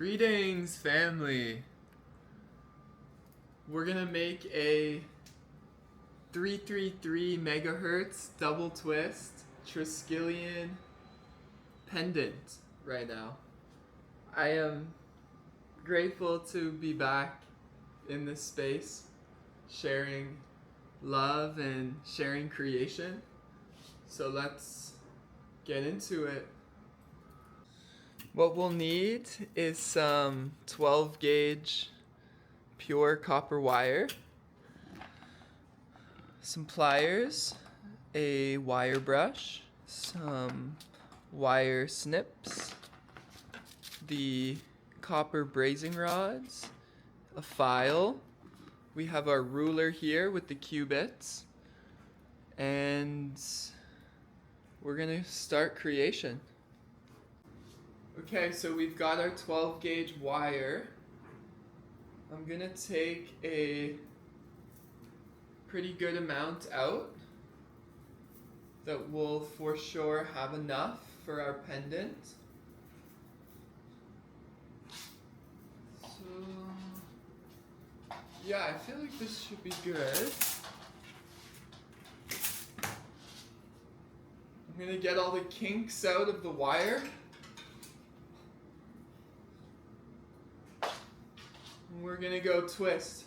Greetings, family. We're gonna make a 333 megahertz double twist Triskelion Pendant right now. I am grateful to be back in this space, sharing love and sharing creation. So let's get into it. What we'll need is some 12 gauge pure copper wire, some pliers, a wire brush, some wire snips, the copper brazing rods, a file. We have our ruler here with the cubits, and we're gonna start creation. Okay, so we've got our 12 gauge wire. I'm gonna take a pretty good amount out that will for sure have enough for our pendant. So, yeah, I feel like this should be good. I'm gonna get all the kinks out of the wire. We're gonna go twist.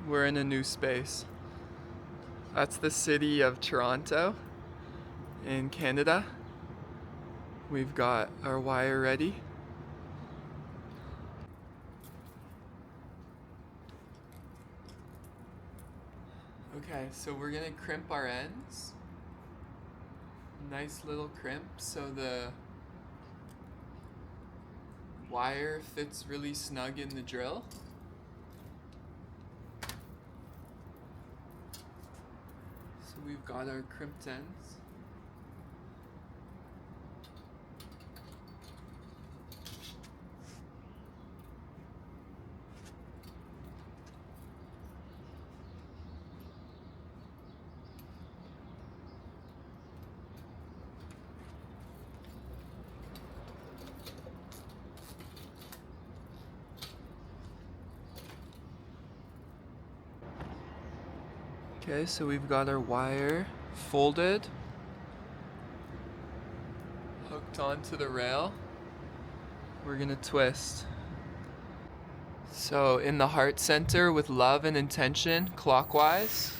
We're in a new space. That's the city of Toronto in Canada. We've got our wire ready. Okay, so we're gonna crimp our ends. Nice little crimp so the wire fits really snug in the drill. So we've got our crimped ends. Okay, so we've got our wire folded, hooked onto the rail. We're gonna twist. So in the heart center with love and intention, clockwise.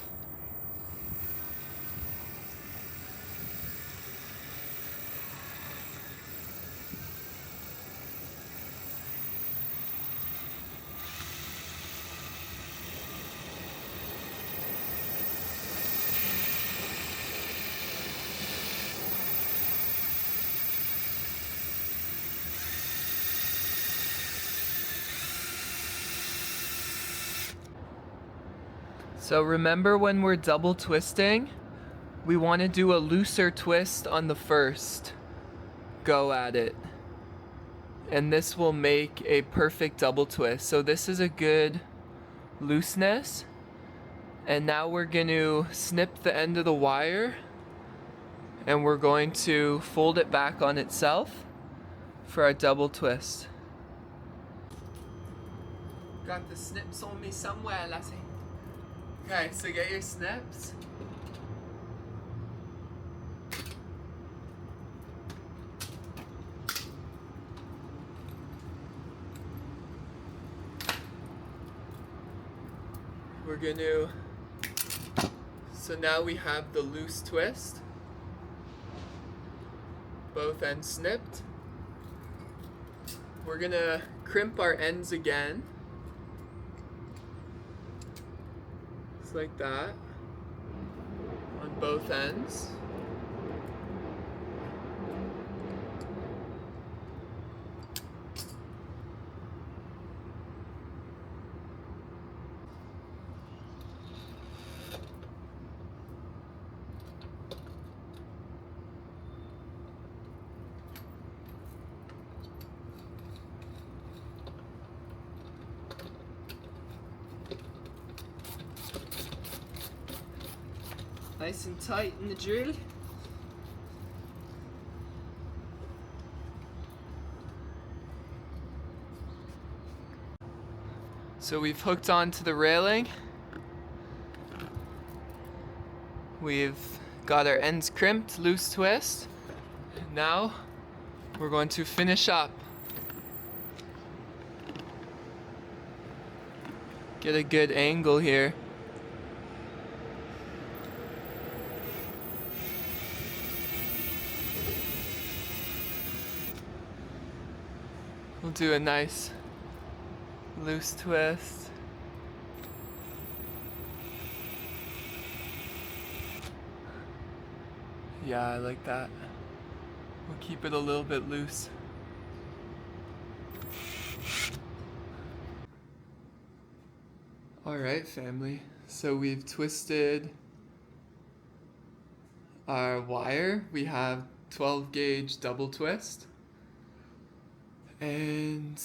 So remember, when we're double twisting, we want to do a looser twist on the first go at it. And this will make a perfect double twist. So this is a good looseness. And now we're going to snip the end of the wire and we're going to fold it back on itself for our double twist. Got the snips on me somewhere, lassie. Okay, so get your snips. We're gonna, so now we have the loose twist. Both ends snipped. We're gonna crimp our ends again. Just like that. On both ends. Nice and tight in the drill. So we've hooked onto the railing. We've got our ends crimped, loose twist. Now we're going to finish up. Get a good angle here. We'll do a nice loose twist. Yeah, I like that. We'll keep it a little bit loose. Alright, family. So we've twisted our wire. We have 12 gauge double twist. And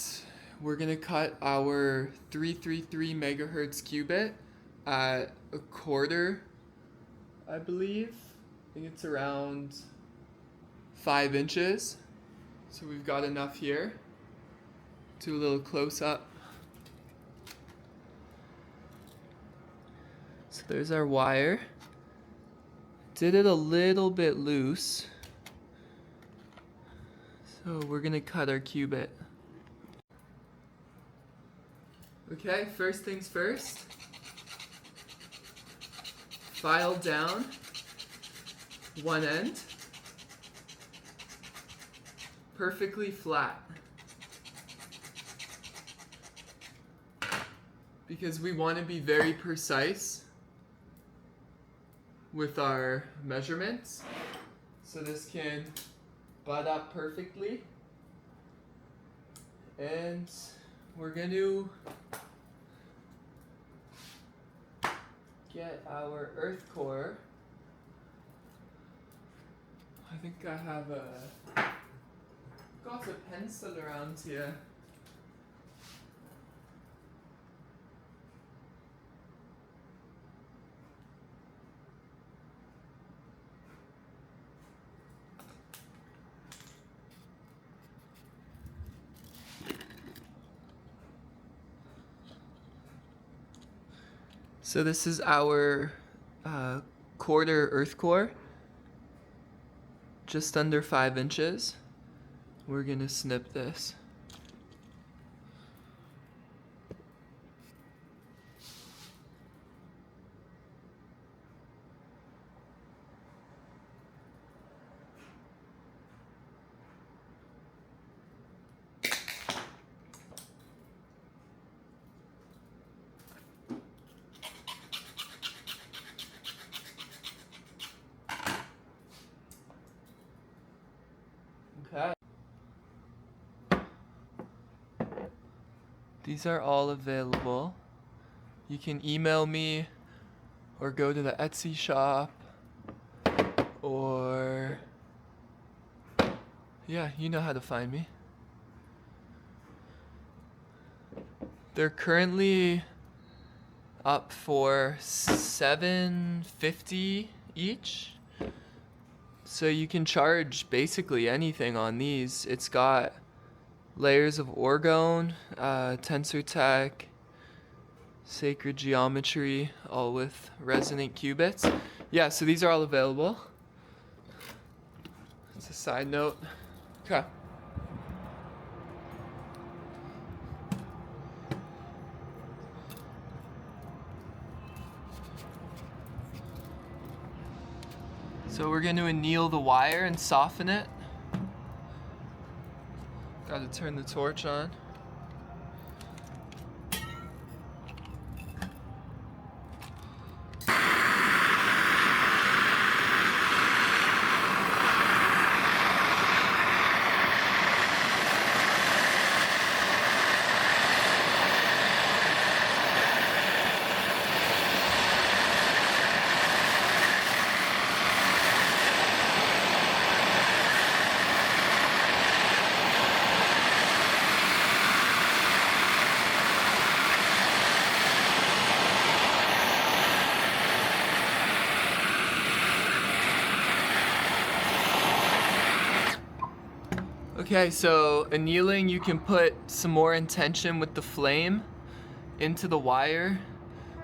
we're gonna cut our 333 megahertz cubit at a quarter, I believe. I think it's around 5 inches. So we've got enough here. Do a little close up. So there's our wire. Did it a little bit loose. So we're gonna cut our cubit. Okay, first things first. File down one end. Perfectly flat. Because we want to be very precise with our measurements. So this can butt up perfectly. And we're going to get our earth core. I think I have got a pencil around here. So this is our quarter earth core, just under 5 inches. We're gonna snip this. Okay. These are all available. You can email me or go to the Etsy shop or yeah, you know how to find me. They're currently up for $7.50 each. So you can charge basically anything on these. It's got layers of Orgone, Tensor tech, sacred geometry, all with resonant cubits. Yeah, so these are all available. It's a side note. Okay. So we're going to anneal the wire and soften it. Got to turn the torch on. Okay, so annealing, you can put some more intention with the flame into the wire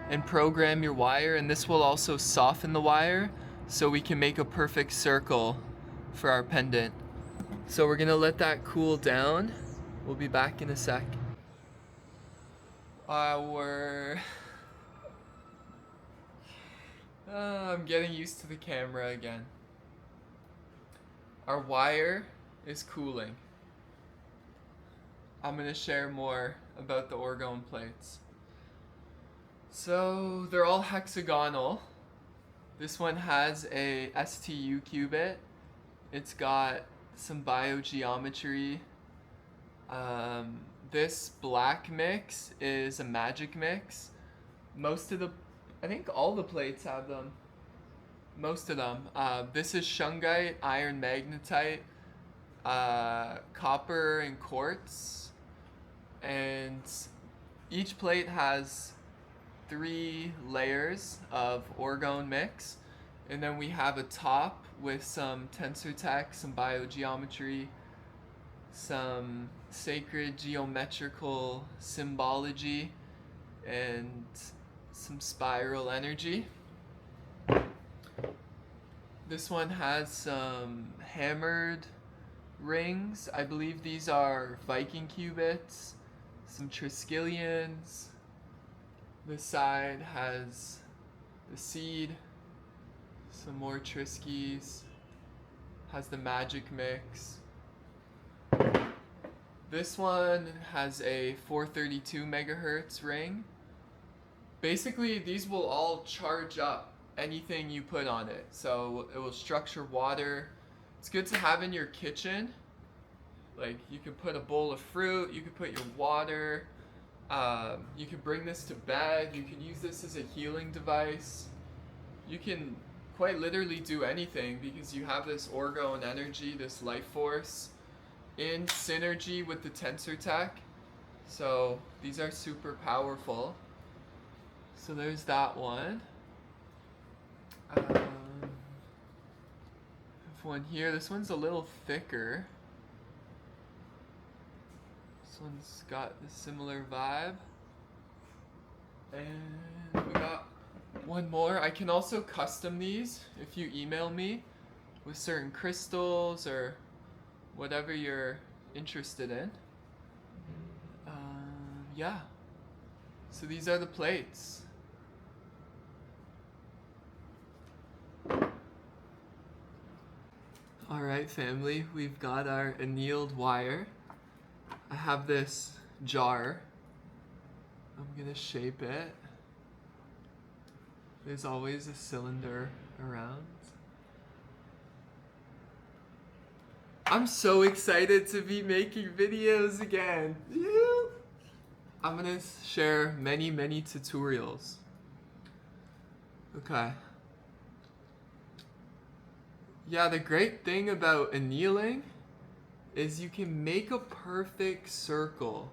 and program your wire, and this will also soften the wire so we can make a perfect circle for our pendant. So we're gonna let that cool down. We'll be back in a sec. I'm getting used to the camera again. Our wire is cooling. I'm gonna share more about the Orgone plates. So they're all hexagonal. This one has a STU cubit. It's got some biogeometry. This black mix is a magic mix. I think all the plates have them. Most of them. This is shungite, iron magnetite, copper, and quartz. And each plate has 3 layers of Orgone mix. And then we have a top with some tensor tech, some biogeometry, some sacred geometrical symbology, and some spiral energy. This one has some hammered rings. I believe these are Viking cubits, some Triskelions. This side has the seed, some more Triskies, has the magic mix. This one has a 432 megahertz ring. Basically, these will all charge up anything you put on it. So it will structure water. It's good to have in your kitchen. Like, you can put a bowl of fruit, you can put your water, you can bring this to bed, you can use this as a healing device. You can quite literally do anything because you have this Orgone energy, this life force, in synergy with the tensor tech. So these are super powerful. So there's that one. I have one here. This one's a little thicker. This one's got a similar vibe. And we got one more. I can also custom these if you email me with certain crystals or whatever you're interested in. Yeah. So these are the plates. Alright, family, we've got our annealed wire. I have this jar. I'm gonna shape it. There's always a cylinder around. I'm so excited to be making videos again. I'm gonna share many tutorials. Okay. Yeah, the great thing about annealing is you can make a perfect circle.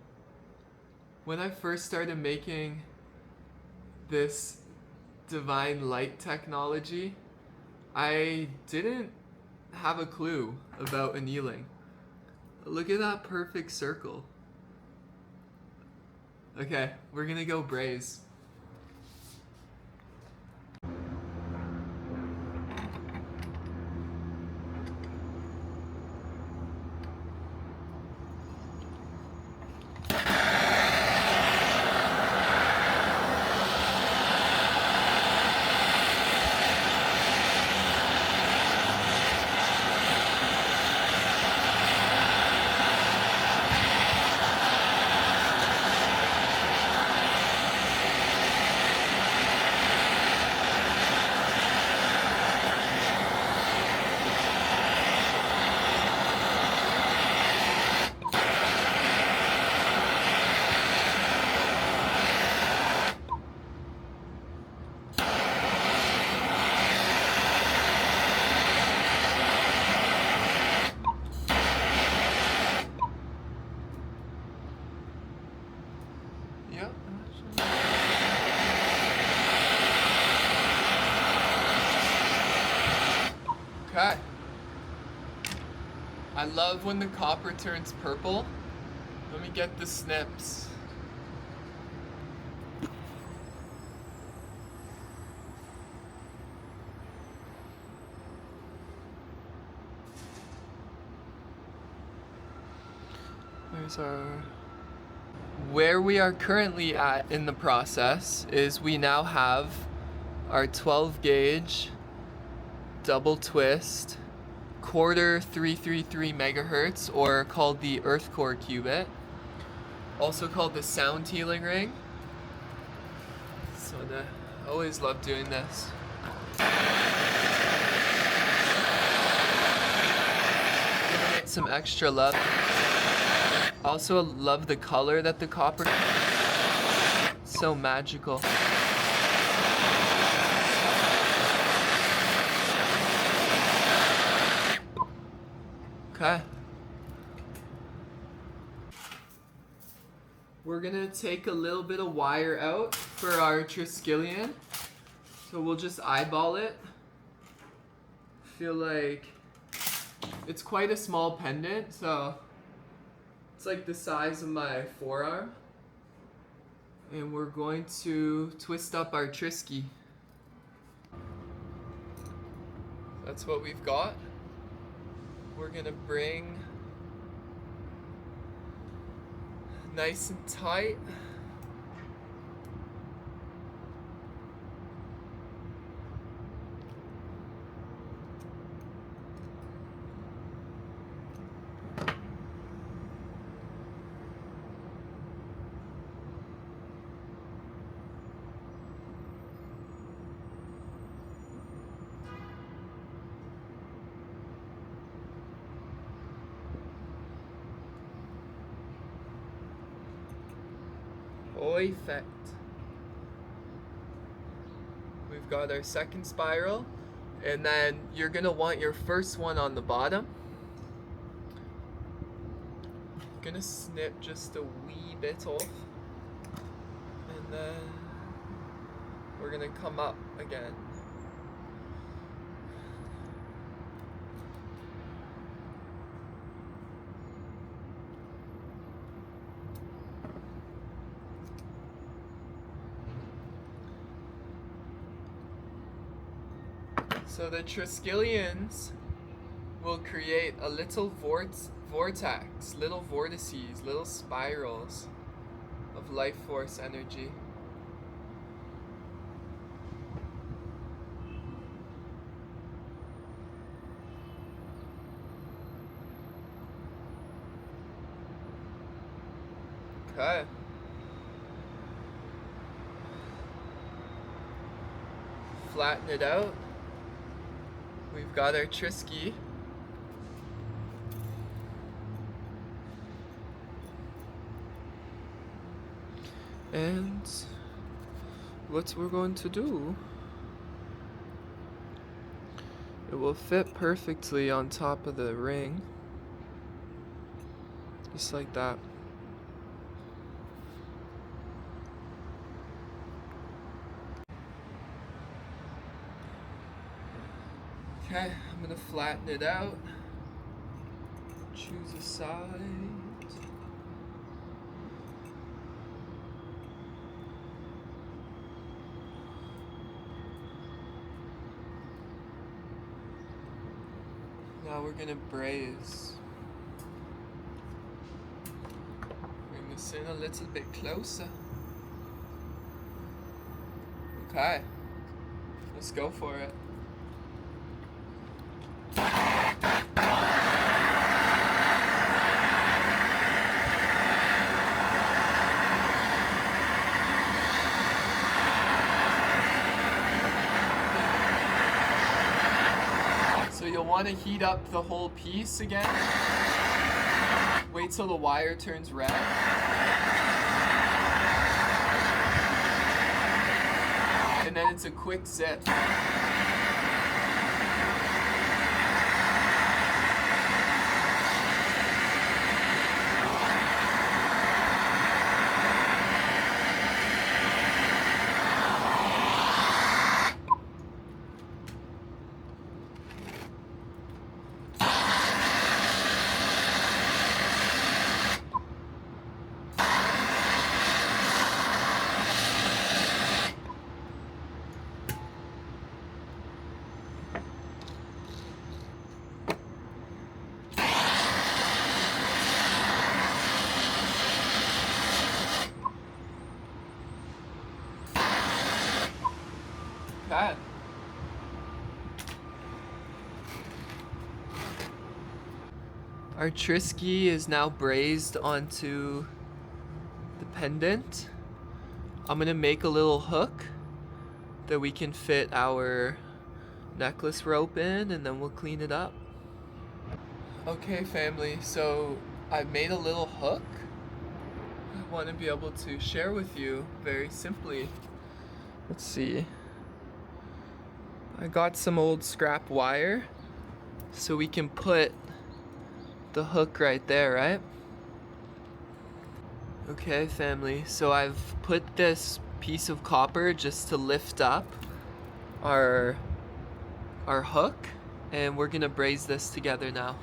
When I first started making this divine light technology, I didn't have a clue about annealing. Look at that perfect circle. Okay, we're gonna go braze. Yep. Okay. I love when the copper turns purple. Let me get the snips. Where we are currently at in the process is we now have our 12 gauge double twist quarter 333 megahertz, or called the earth core cubit, also called the sound healing ring. So I always love doing this. Giving it some extra love. Also love the color that the copper, so magical. Okay. We're gonna take a little bit of wire out for our Triskelion. So we'll just eyeball it. Feel like it's quite a small pendant, so it's like the size of my forearm. And we're going to twist up our Trisky. That's what we've got. We're gonna bring nice and tight. Perfect. We've got our second spiral, and then you're gonna want your first one on the bottom. Gonna snip just a wee bit off, and then we're gonna come up again. So the Triskelions will create a little vortex, little vortices, little spirals of life force energy. Okay. Flatten it out. We've got our Trisky. And what we're going to do, it will fit perfectly on top of the ring. Just like that. Okay, I'm gonna flatten it out. Choose a side. Now we're gonna braze. Bring this in a little bit closer. Okay, let's go for it. You'll want to heat up the whole piece again. Wait till the wire turns red. And then it's a quick zip. Our Trisky is now brazed onto the pendant. I'm gonna make a little hook that we can fit our necklace rope in, and then we'll clean it up. Okay, family, so I've made a little hook. I want to be able to share with you very simply. Let's see. I got some old scrap wire so we can put the hook right there, right? Okay, family, so I've put this piece of copper just to lift up our hook, and we're gonna braze this together now.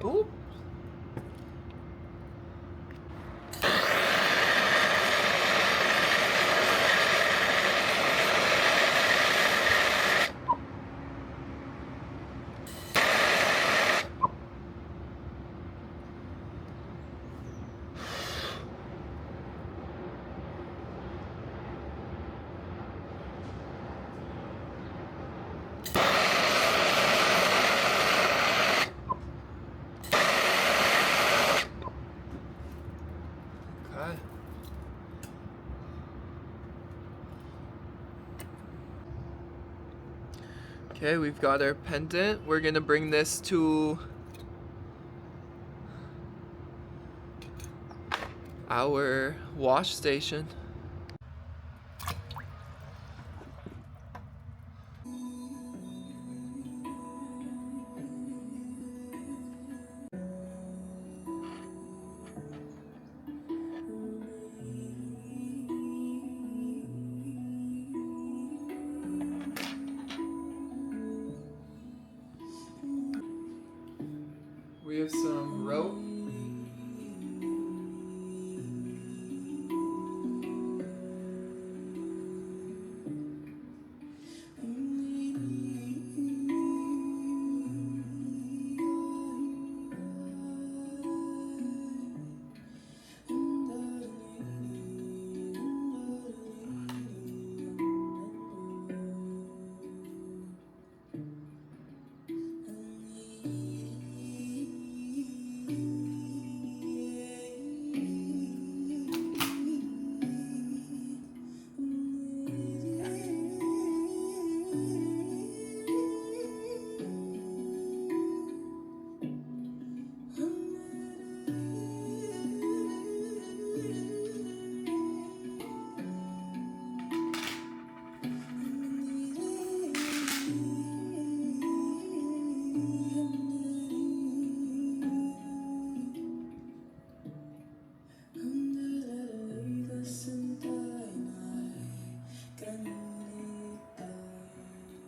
Oop. Okay. Okay, we've got our pendant. We're gonna bring this to our wash station. We have some rope.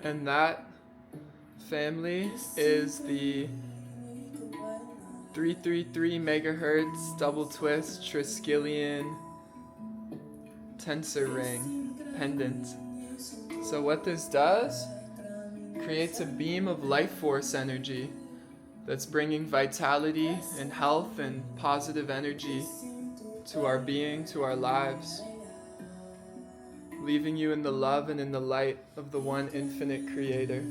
And that, family, is the 333 megahertz double twist Triskelion Tensor ring pendant. So what this does, creates a beam of life force energy that's bringing vitality and health and positive energy to our being, to our lives, leaving you in the love and in the light of the one infinite creator.